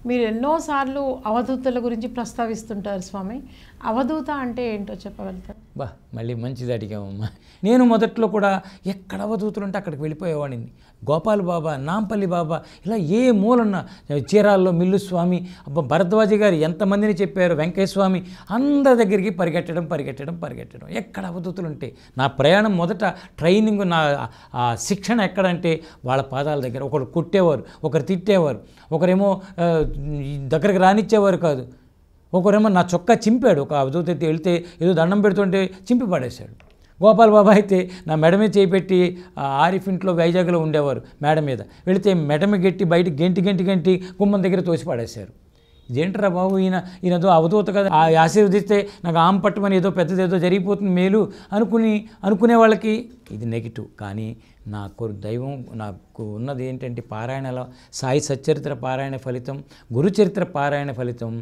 మీరు ఎన్నోసార్లు అవధూతల గురించి ప్రస్తావిస్తుంటారు స్వామి. అవధూత అంటే ఏంటో చెప్పగలుగుతారు? మళ్ళీ మంచిది అడిగామమ్మా. నేను మొదట్లో కూడా ఎక్కడ అవధూతులు ఉంటే అక్కడికి వెళ్ళిపోయేవాడిని. గోపాల్ బాబా, నాంపల్లి బాబా, ఇలా ఏ మూలన్న, చీరాల్లో మిల్లు స్వామి, భరద్వాజి గారు ఎంతమందిని చెప్పారు, వెంకయ్య స్వామి, అందరి దగ్గరికి పరిగెట్టడం. ఎక్కడ అవధూతులు ఉంటే నా ప్రయాణం మొదట ట్రైనింగ్, నా శిక్షణ ఎక్కడంటే వాళ్ళ పాదాల దగ్గర. ఒకరు కొట్టేవారు, ఒకరు తిట్టేవారు, ఒకరేమో దగ్గరికి రానిచ్చేవారు కాదు, ఒకరేమో నా చొక్కా చింపాడు. ఒక అవధూత అయితే వెళ్తే ఏదో దండం పెడుతుంటే చింపి పడేశాడు. గోపాల్ బాబా అయితే నా మెడ మీద చేపెట్టి, ఆరిఫ్ ఇంట్లో వైజాగ్లో ఉండేవారు, మేడ మీద వెళితే మెడమి గట్టి బయట గంటి గుమ్మం దగ్గర తోసి పడేశారు. ఇదేంటరా బాబు, ఈయనదో అవధూత కదా, ఆశీర్వదిస్తే నాకు ఆమె పట్టమని ఏదో పెద్దదేదో జరిగిపోతుంది మేలు అనుకునే వాళ్ళకి ఇది నెగిటివ్. కానీ నాకు దైవం నాకు ఉన్నది ఏంటంటే పారాయణలో సాయి సచ్చరిత్ర పారాయణ ఫలితం, గురుచరిత్ర పారాయణ ఫలితం.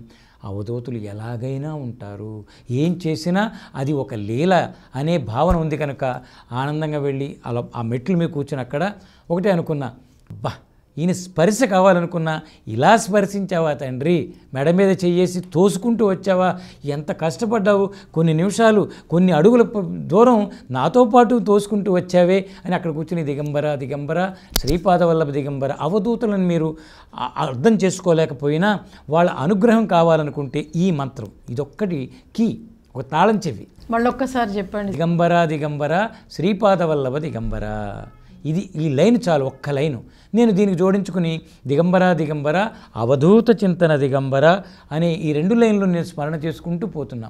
అవధూతులు ఎలాగైనా ఉంటారు, ఏం చేసినా అది ఒక లీల అనే భావన ఉంది కనుక ఆనందంగా వెళ్ళి అలా ఆ మెట్లు మీద కూర్చొని అక్కడ ఒకటే అనుకున్నా, ఈయన స్పర్శ కావాలనుకున్నా, ఇలా స్పర్శించావా తండ్రి, మెడ మీద చెయ్యేసి తోసుకుంటూ వచ్చావా, ఎంత కష్టపడ్డావు, కొన్ని నిమిషాలు కొన్ని అడుగుల దూరం నాతో పాటు తోసుకుంటూ వచ్చావే అని అక్కడ కూర్చుని దిగంబర శ్రీపాదవల్లభ దిగంబర. అవధూతులను మీరు అర్థం చేసుకోలేకపోయినా వాళ్ళ అనుగ్రహం కావాలనుకుంటే ఈ మంత్రం ఇదొక్కటి కీ, ఒక తాళం చెవి. మళ్ళొక్కసారి చెప్పండి. దిగంబర శ్రీపాదవల్లభ దిగంబర. ఈ లైన్ చాలు, ఒక్క లైను. నేను దీనికి జోడించుకుని దిగంబర అవధూత చింతన దిగంబర అనే ఈ 2 లైన్లు నేను స్మరణ చేసుకుంటూ పోతున్నా.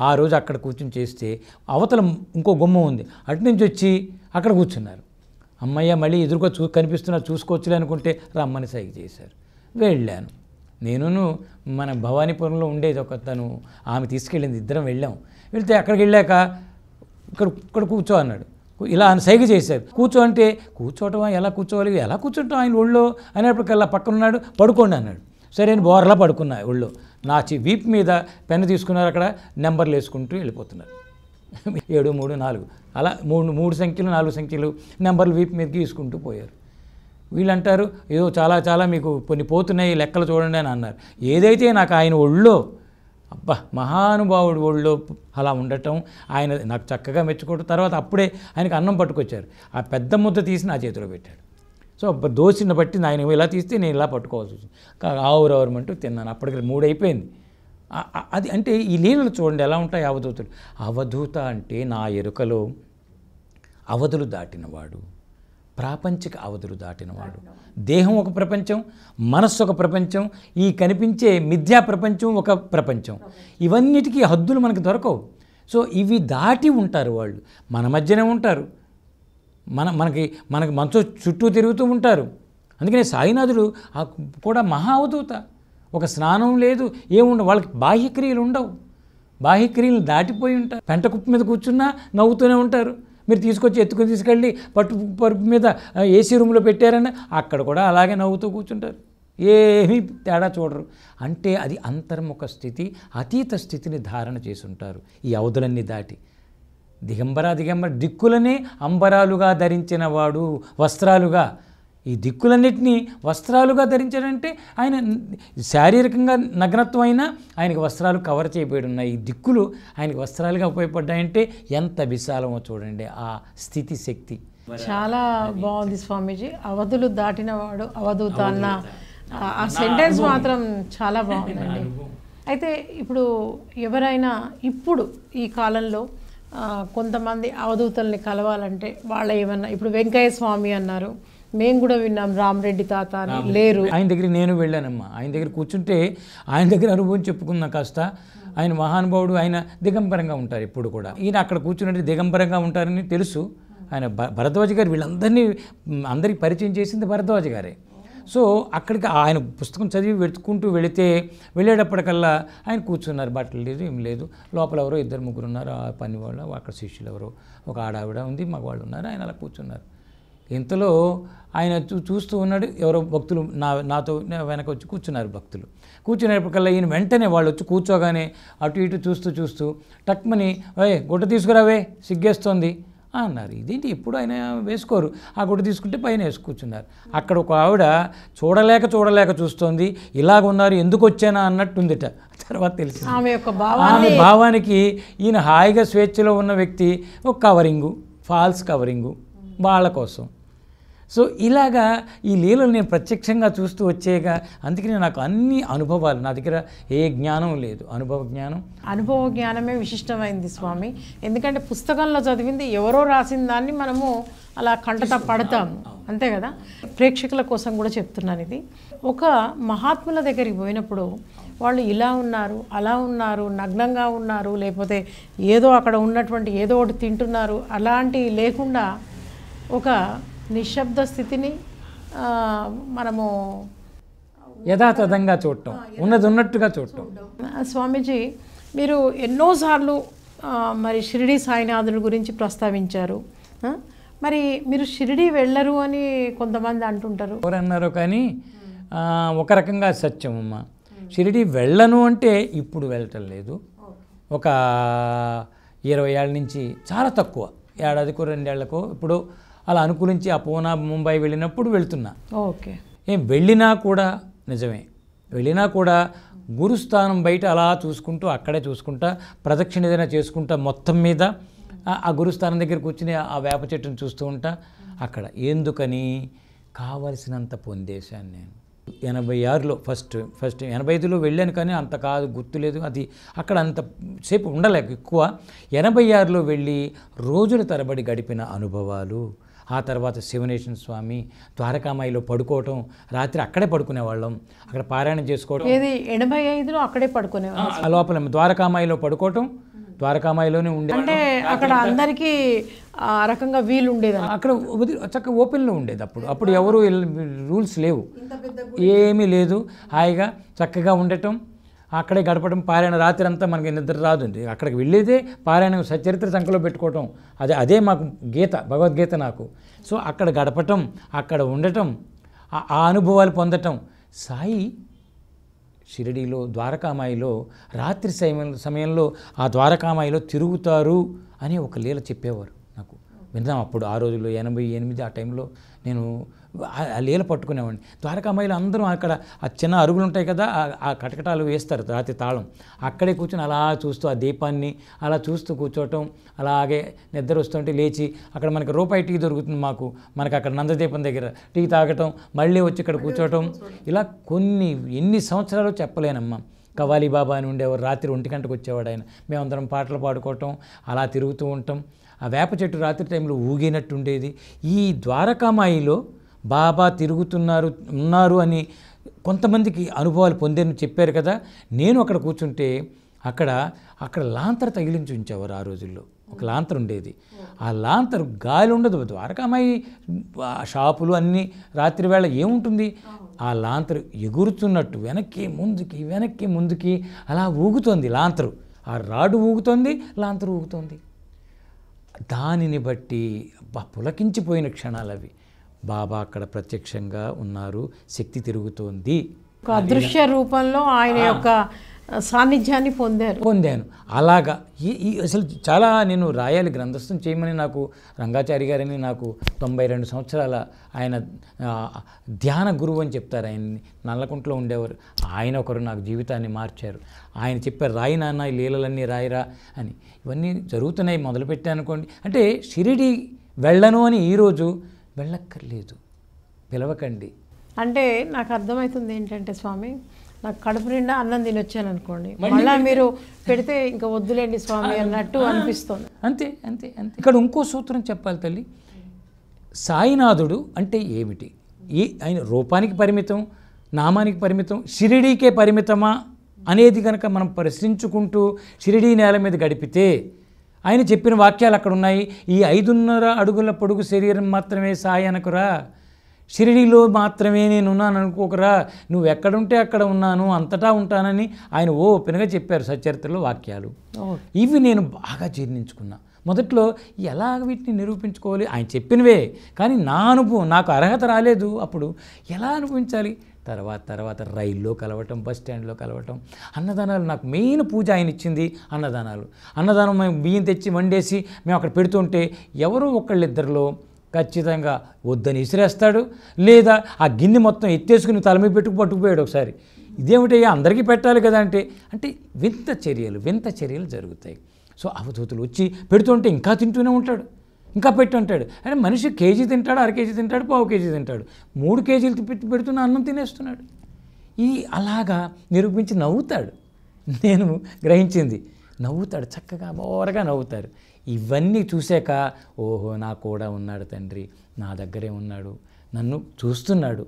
ఆ రోజు అక్కడ కూర్చుని చేస్తే అవతల ఇంకో గుమ్మం ఉంది, అటు నుంచి వచ్చి అక్కడ కూర్చున్నారు. అమ్మయ్య మళ్ళీ ఎదురుగా కనిపిస్తున్నారు, చూసుకోవచ్చులే అనుకుంటే రమ్మని సైగ చేశారు. వెళ్ళాను. నేనును మన భవానీపురంలో ఉండేది ఒక తను, ఆమె తీసుకెళ్ళింది, ఇద్దరం వెళ్ళాం. వెళ్తే అక్కడికి వెళ్ళాక ఇక్కడ కూర్చో అన్నాడు. ఇలా ఆయన సైగ చేశారు. కూర్చో అంటే కూర్చోవటమా, ఎలా కూర్చోవాలి, ఎలా కూర్చుంటాం ఆయన ఒళ్ళో అనేప్పటికల్లా పక్కనున్నాడు. పడుకోండి అన్నాడు. సరే అని బోర్లా పడుకున్నా ఒళ్ళో. నా వీపు మీద పెన్ను తీసుకున్నారు, అక్కడ నెంబర్లు వేసుకుంటూ వెళ్ళిపోతున్నారు. 7, 3, 4 అలా 3 సంఖ్యలు 4 సంఖ్యలు నెంబర్లు వీపు మీదకి తీసుకుంటూ పోయారు. వీళ్ళంటారు ఏదో చాలా మీకు కొన్ని పోతున్నాయి, లెక్కలు చూడండి అని అన్నారు. ఏదైతే నాకు ఆయన ఒళ్ళో, మహానుభావుడు ఒళ్ళో అలా ఉండటం, ఆయన నాకు చక్కగా మెచ్చుకోవడం. తర్వాత అప్పుడే ఆయనకు అన్నం పట్టుకొచ్చారు. ఆ పెద్ద ముద్ద తీసి నా చేతిలో పెట్టాడు. సో దోసిని బట్టి ఆయన ఇలా తీస్తే నేను ఇలా పట్టుకోవాల్సి వచ్చింది. ఆవురవరమంటూ తిన్నాను. అప్పటికి 3 అయిపోయింది. అది అంటే ఈ లీలలు చూడండి ఎలా ఉంటాయి అవధూతులు. అవధూత అంటే నా ఎరుకలో అవధులు దాటినవాడు, ప్రాపంచిక అవధులు దాటినవాడు. దేహం ఒక ప్రపంచం, మనస్సు ఒక ప్రపంచం, ఈ కనిపించే మిథ్యా ప్రపంచం ఒక ప్రపంచం. ఇవన్నిటికీ హద్దులు మనకు దొరకవు. సో ఇవి దాటి ఉంటారు వాళ్ళు, మన మధ్యనే ఉంటారు, మనకి మనసు చుట్టూ తిరుగుతూ ఉంటారు. అందుకనే సాయినాథుడు కూడా మహా అవధూత. ఒక స్నానం లేదు, ఏముండవు వాళ్ళకి, బాహ్యక్రియలు ఉండవు, బాహ్యక్రియలు దాటిపోయి ఉంటారు. పెంట కుప్ప మీద కూర్చున్నా నవ్వుతూనే ఉంటారు. మీరు ఎత్తుకొని తీసుకెళ్ళి పరుపు మీద ఏసీ రూమ్లో పెట్టారని అక్కడ కూడా అలాగే నవ్వుతూ కూర్చుంటారు, ఏమీ తేడా చూడరు. అంటే అది అంతర్ముఖ స్థితి, అతీత స్థితిని ధారణ చేసి ఉంటారు ఈ అవధులన్నీ దాటి. దిగంబర దిక్కులనే అంబరాలుగా ధరించిన వాడు, వస్త్రాలుగా ఈ దిక్కులన్నిటినీ వస్త్రాలుగా ధరించాడంటే ఆయన శారీరకంగా నగ్నత్వం అయినా ఆయనకి వస్త్రాలు కవర్ చేయబడి ఉన్నాయి. ఈ దిక్కులు ఆయనకి వస్త్రాలుగా ఉపయోగపడ్డాయంటే ఎంత విశాలమో చూడండి ఆ స్థితి శక్తి. చాలా బాగుంది స్వామీజీ. అవధులు దాటినవాడు అవధూత అన్న ఆ సెంటెన్స్ మాత్రం చాలా బాగుందండి. అయితే ఇప్పుడు ఎవరైనా ఇప్పుడు ఈ కాలంలో కొంతమంది అవధూతల్ని కలవాలంటే వాళ్ళ ఏమన్నా, ఇప్పుడు వెంకయ్య స్వామి అన్నారు, మేము కూడా విన్నాం రామరెడ్డి తాత అని లేరు. ఆయన దగ్గరికి నేను వెళ్ళానమ్మా. ఆయన దగ్గర కూర్చుంటే ఆయన దగ్గర అనుభవం చెప్పుకున్నా కాస్త. ఆయన మహానుభావుడు, ఆయన దిగంబరంగా ఉంటారు ఎప్పుడు కూడా. ఈయన అక్కడ కూర్చున్నట్టు దిగంబరంగా ఉంటారని తెలుసు. ఆయన భరద్వాజ గారు అందరికీ పరిచయం చేసింది భరద్వాజ గారే. సో అక్కడికి ఆయన పుస్తకం చదివి వెతుక్కుంటూ వెళ్ళేటప్పటికల్లా ఆయన కూర్చున్నారు. బట్టలు లేదు, ఏం లేదు. లోపల ఎవరో 2-3 ఉన్నారు, ఆ పని వాళ్ళు, అక్కడ శిష్యులు ఎవరో, ఒక ఆడావిడ ఉంది, మగవాళ్ళు ఉన్నారు. ఆయన అలా కూర్చున్నారు. ఇంతలో ఆయన చూస్తూ ఉన్నాడు. ఎవరో భక్తులు నాతో వెనక వచ్చి కూర్చున్నారు. భక్తులు కూర్చునేప్పటికల్లా ఈయన వెంటనే వాళ్ళు వచ్చి కూర్చోగానే అటు ఇటు చూస్తూ టక్మని గుడ్డ తీసుకురావే సిగ్గేస్తోంది అన్నారు. ఇదేంటి ఎప్పుడు ఆయన వేసుకోరు, ఆ గుడ్డ తీసుకుంటే పైన వేసి కూర్చున్నారు. అక్కడ ఒక ఆవిడ చూడలేక చూస్తోంది, ఇలాగ ఉన్నారు ఎందుకు వచ్చానా అన్నట్టుందిట. తర్వాత తెలిసింది ఆమె భావానికి ఈయన హాయిగా స్వేచ్ఛలో ఉన్న వ్యక్తి ఒక కవరింగు, ఫాల్స్ కవరింగు వాళ్ళ కోసం. సో ఇలాగా ఈ లీలలు నేను ప్రత్యక్షంగా చూస్తూ వచ్చేగా, అందుకని నాకు అన్ని అనుభవాలు, నా దగ్గర ఏ జ్ఞానం లేదు, అనుభవ జ్ఞానమే విశిష్టమైంది స్వామి. ఎందుకంటే పుస్తకంలో చదివింది ఎవరో రాసిన దాన్ని మనము అలా కంటత పడతాము, అంతే కదా. ప్రేక్షకుల కోసం కూడా చెప్తున్నాను ఇది. ఒక మహాత్ముల దగ్గరికి పోయినప్పుడు వాళ్ళు ఇలా ఉన్నారు, అలా ఉన్నారు, నగ్నంగా ఉన్నారు, లేకపోతే ఏదో అక్కడ ఉన్నటువంటి ఏదో ఒకటి తింటున్నారు, అలాంటివి లేకుండా ఒక నిశ్శబ్ద స్థితిని మనము యథాతథంగా చూడటం, ఉన్నట్టుగా చూడటం. స్వామీజీ, మీరు ఎన్నోసార్లు మరి షిరిడి సాయినాథుడి గురించి ప్రస్తావించారు. మరి మీరు షిరిడి వెళ్ళరు అని కొంతమంది అంటుంటారు. ఎవరన్నారో కానీ ఒక రకంగా సత్యం అమ్మ. షిరిడి వెళ్ళను అంటే ఇప్పుడు వెళ్ళటం లేదు. ఒక 20 ఏళ్ళ నుంచి చాలా తక్కువ, ఏడాదికో 2 ఏళ్లకో ఇప్పుడు అలా అనుకూలించి ఆ పూనా ముంబై వెళ్ళినప్పుడు వెళ్తున్నా. ఓకే. వెళ్ళినా కూడా నిజమే, వెళ్ళినా కూడా గురుస్థానం బయట అలా చూసుకుంటూ అక్కడే చూసుకుంటా ప్రదక్షిణ ఏదైనా చేసుకుంటా మొత్తం మీద ఆ గురుస్థానం దగ్గర కూర్చుని ఆ వేప చెట్టును చూస్తూ ఉంటా. అక్కడ ఎందుకని కావలసినంత పొందేశాను నేను. 86లో ఫస్ట్ 85లో వెళ్ళాను కానీ అంత కాదు, గుర్తులేదు. అది అక్కడ అంత సేపు ఉండలేక ఎక్కువ. 86లో వెళ్ళి రోజుల తరబడి గడిపిన అనుభవాలు. ఆ తర్వాత శివనేశ్వర స్వామి ద్వారకామాయిలో పడుకోవటం, రాత్రి అక్కడే పడుకునేవాళ్ళం, అక్కడ పారాయణం చేసుకోవటం. 85లో అక్కడే పడుకునేవాళ్ళం. ఆ లోపల ద్వారకామాయిలో పడుకోవటం, ద్వారకామాయిలోనే ఉండే. అంటే అక్కడ అందరికీ ఆ రకంగా వీలు ఉండేది, అక్కడ చక్కగా ఓపెన్లో ఉండేది. అప్పుడు ఎవరు రూల్స్ లేవు, ఏమీ లేదు. హాయిగా చక్కగా ఉండటం, అక్కడే గడపడం, పారాయణ రాత్రి అంతా మనకి నిద్ర రాదు. అక్కడికి వెళ్ళేదే పారాయణం, సచరిత్ర సంఖ్యలో పెట్టుకోవటం, అదే మాకు గీత, భగవద్గీత నాకు. సో అక్కడ గడపటం, అక్కడ ఉండటం, ఆ అనుభవాలు పొందటం. సాయి షిరిడీలో ద్వారకామాయిలో రాత్రి సమయంలో ఆ ద్వారకామాయిలో తిరుగుతారు అని ఒక లీల చెప్పేవారు నాకు. విన్నాం అప్పుడు ఆ రోజుల్లో 88 ఆ టైంలో నేను ఆ లీల పట్టుకునేవాడిని. ద్వారకామాయిలో అందరూ అక్కడ ఆ చిన్న అరుగులు ఉంటాయి కదా, ఆ కటకటాలు వేస్తారు రాత్రి తాళం, అక్కడే కూర్చొని అలా చూస్తూ ఆ దీపాన్ని అలా చూస్తూ కూర్చోవటం. అలాగే నిద్ర వస్తుంటే లేచి అక్కడ మనకి రూపాయి టీ దొరుకుతుంది మనకి అక్కడ నందదీపం దగ్గర టీ తాగటం, మళ్ళీ వచ్చి ఇక్కడ కూర్చోవటం. ఇలా ఎన్ని సంవత్సరాలు చెప్పలేనమ్మా. కవాలి బాబా అని ఉండేవారు, రాత్రి 1 గంటకు వచ్చేవాడు ఆయన. మేమందరం పాటలు పాడుకోవటం, అలా తిరుగుతూ ఉంటాం. ఆ వేప చెట్టు రాత్రి టైంలో ఊగినట్టు ఉండేది. ఈ ద్వారకామాయిలో బాబా ఉన్నారు అని కొంతమందికి అనుభవాలు పొందేని చెప్పారు కదా. నేను అక్కడ కూర్చుంటే అక్కడ లాంతర్ తగిలించి ఉంచేవారు ఆ రోజుల్లో. ఒక లాంతర్ ఉండేది, ఆ లాంతర్ గాలి ఉండదు. ద్వారకామాయి షాపులు అన్నీ రాత్రి వేళ ఏముంటుంది, ఆ లాంతరు ఎగురుతున్నట్టు వెనక్కి ముందుకి అలా ఊగుతోంది లాంతరు. ఆ రాడు ఊగుతోంది, లాంతరు ఊగుతోంది. దానిని బట్టి పులకించిపోయిన క్షణాలు అవి. బాబా అక్కడ ప్రత్యక్షంగా ఉన్నారు, శక్తి తిరుగుతోంది. ఒక అదృశ్య రూపంలో ఆయన యొక్క సాన్నిధ్యాన్ని పొందాను. అలాగా అసలు చాలా నేను రాయాలి, గ్రంథస్థం చేయమని నాకు రంగాచారి గారని, నాకు 92 సంవత్సరాల ఆయన ధ్యాన గురువు అని చెప్తారు. ఆయన్ని నల్లకుంటలో ఉండేవారు. ఆయన ఒకరు నాకు జీవితాన్ని మార్చారు. ఆయన చెప్పారు, రాయి నాన్న ఈ లీలలన్నీ రాయిరా అని. ఇవన్నీ జరుగుతున్నాయి, మొదలుపెట్టాను అనుకోండి. అంటే షిరిడి వెళ్ళను అని ఈరోజు వెళ్ళక్కర్లేదు, పిలవకండి. అంటే నాకు అర్థమవుతుంది ఏంటంటే స్వామి, నాకు కడుపు నిండా అన్నం తినొచ్చాను అనుకోండి, మళ్ళీ మీరు పెడితే ఇంకా వద్దులేండి స్వామి అన్నట్టు అనిపిస్తుంది. అంతే. ఇక్కడ ఇంకో సూత్రం చెప్పాలి తల్లి. సాయినాథుడు అంటే ఏమిటి? ఆయన రూపానికి పరిమితం, నామానికి పరిమితం, షిరిడీకే పరిమితమా అనేది కనుక మనం ప్రశ్నించుకుంటూ షిరిడీ నేల మీద గడిపితే ఆయన చెప్పిన వాక్యాలు అక్కడ ఉన్నాయి. ఈ 5.5 అడుగుల పొడుగు శరీరం మాత్రమే సాయి అనకురా, షిరిడీలో మాత్రమే నేనున్నాను అనుకోకరా, నువ్వు ఎక్కడుంటే అక్కడ ఉన్నాను, అంతటా ఉంటానని ఆయన ఓపెన్గా చెప్పారు సచరిత్రలో వాక్యాలు. ఇవి నేను బాగా జీర్ణించుకున్నా. మొదట్లో ఎలా వీటిని నిరూపించుకోవాలి, ఆయన చెప్పినవే, కానీ నా అనుభవం, నాకు అర్హత రాలేదు, అప్పుడు ఎలా అనుభవించాలి. తర్వాత రైల్లో కలవటం, బస్ స్టాండ్లో కలవటం, అన్నదానాలు. నాకు మెయిన్ పూజ ఆయన ఇచ్చింది అన్నదానం. మేము బియ్యం తెచ్చి వండేసి మేము అక్కడ పెడుతుంటే ఎవరో ఒకళ్ళిద్దరిలో ఖచ్చితంగా వద్దని విసిరేస్తాడు, లేదా ఆ గిన్నె మొత్తం ఎత్తేసుకుని తల మీద పట్టుకుపోయాడు ఒకసారి. ఇదేమిటయ్యా అందరికీ పెట్టాలి కదా అంటే వింత చర్యలు జరుగుతాయి. సో అవధూతులు వచ్చి పెడుతుంటే ఇంకా తింటూనే ఉంటాడు, ఇంకా పెట్టుంటాడు. అంటే మనిషి కేజీ తింటాడు, అర కేజీ తింటాడు, పావు కేజీ తింటాడు, 3 కేజీలు పెడుతున్న అన్నం తినేస్తున్నాడు. అలాగా నిరూపించి నవ్వుతాడు. నేను గ్రహించింది, నవ్వుతాడు, చక్కగా బోరగా నవ్వుతారు. ఇవన్నీ చూశాక ఓహో, నా కూడా ఉన్నాడు తండ్రి, నా దగ్గరే ఉన్నాడు, నన్ను చూస్తున్నాడు,